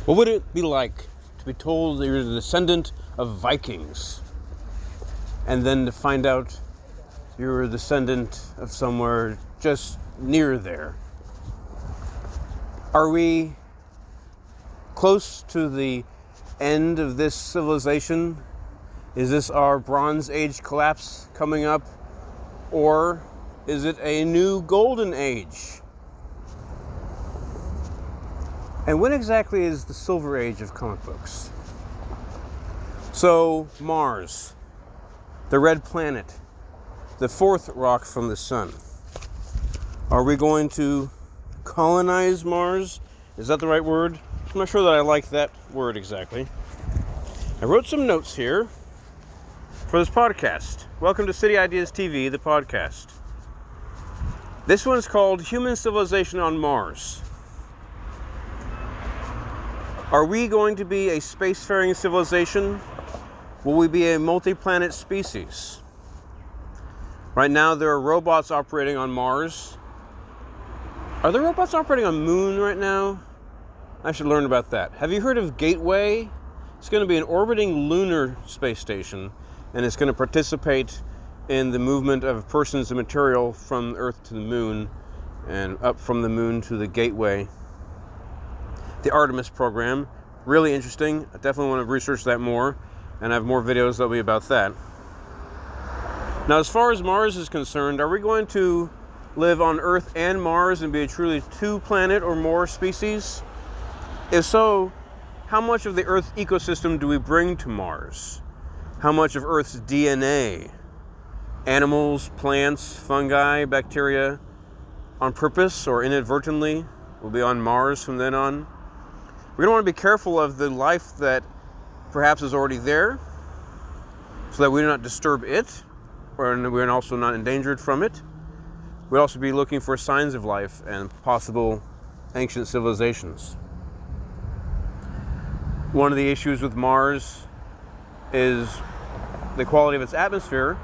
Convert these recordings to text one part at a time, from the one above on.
What would it be like to be told that you're the descendant of Vikings, and then to find out you're a descendant of somewhere just near there? Are we close to the end of this civilization? Is this our Bronze Age collapse coming up? Or is it a new golden age? And when exactly is the Silver Age of comic books? So, Mars, the red planet, the fourth rock from the sun. Are we going to colonize Mars? Is that the right word? I'm not sure that I like that word exactly. I wrote some notes here for this podcast. Welcome to City Ideas TV, the podcast. This one's called Human Civilization on Mars. Are we going to be a spacefaring civilization? Will we be a multi-planet species? Right now there are robots operating on Mars. Are there robots operating on Moon right now? I should learn about that. Have you heard of Gateway? It's going to be an orbiting lunar space station, and it's going to participate in the movement of persons and material from Earth to the Moon, and up from the Moon to the Gateway. The Artemis program, really interesting. I definitely want to research that more, and I have more videos that'll be about that. Now, as far as Mars is concerned, are we going to live on Earth and Mars and be a truly two-planet or more species? If so, how much of the Earth ecosystem do we bring to Mars? How much of Earth's DNA, animals, plants, fungi, bacteria, on purpose or inadvertently, will be on Mars from then on? We're going to want to be careful of the life that perhaps is already there, so that we do not disturb it, or we're also not endangered from it. We'll also be looking for signs of life and possible ancient civilizations. One of the issues with Mars is the quality of its atmosphere,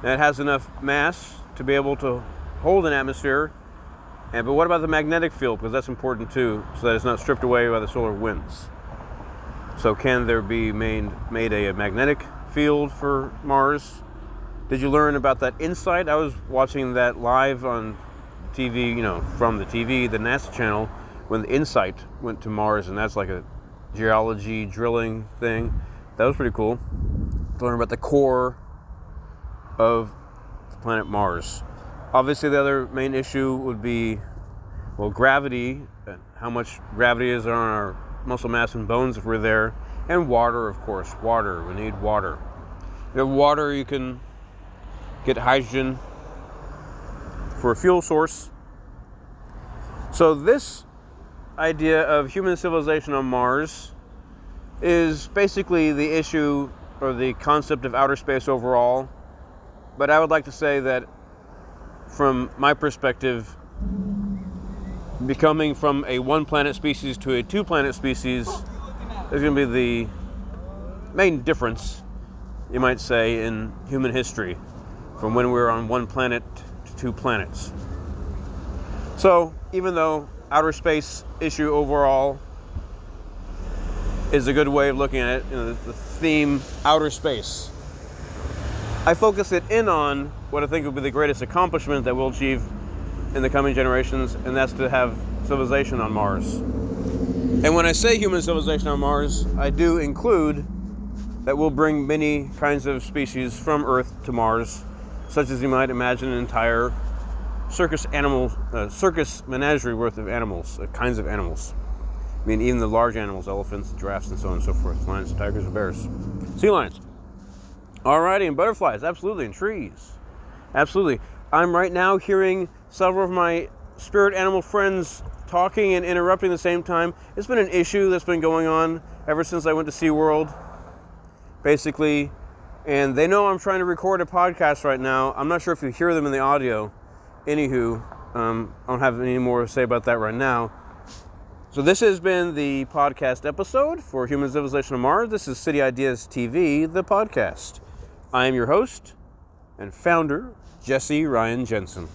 and it has enough mass to be able to hold an atmosphere. But what about the magnetic field? Because that's important too, so that it's not stripped away by the solar winds. So can there be made a magnetic field for Mars? Did you learn about that InSight? I was watching that live on TV, from the TV, the NASA channel, when the InSight went to Mars, and that's like a geology drilling thing. That was pretty cool to learn about the core of the planet Mars. Obviously, the other main issue would be, gravity, how much gravity is on our muscle mass and bones if we're there, and water, of course. Water, we need water. If you have water, you can get hydrogen for a fuel source. So this idea of human civilization on Mars is basically the issue or the concept of outer space overall. But I would like to say that from my perspective, becoming from a one-planet species to a two-planet species is going to be the main difference, you might say, in human history, from when we were on one planet to two planets. So, even though outer space issue overall is a good way of looking at it, the theme outer space, I focus it in on what I think will be the greatest accomplishment that we'll achieve in the coming generations, and that's to have civilization on Mars. And when I say human civilization on Mars, I do include that we'll bring many kinds of species from Earth to Mars, such as you might imagine an entire circus menagerie worth of animals, kinds of animals. I mean, even the large animals, elephants, giraffes, and so on and so forth, lions, tigers, and bears, sea lions. Alrighty, and butterflies, absolutely, and trees. Absolutely. I'm right now hearing several of my spirit animal friends talking and interrupting at the same time. It's been an issue that's been going on ever since I went to SeaWorld, basically. And they know I'm trying to record a podcast right now. I'm not sure if you hear them in the audio. Anywho, I don't have any more to say about that right now. So this has been the podcast episode for Human Civilization on Mars. This is City Ideas TV, the podcast. I am your host and founder, Jesse Ryan Jensen.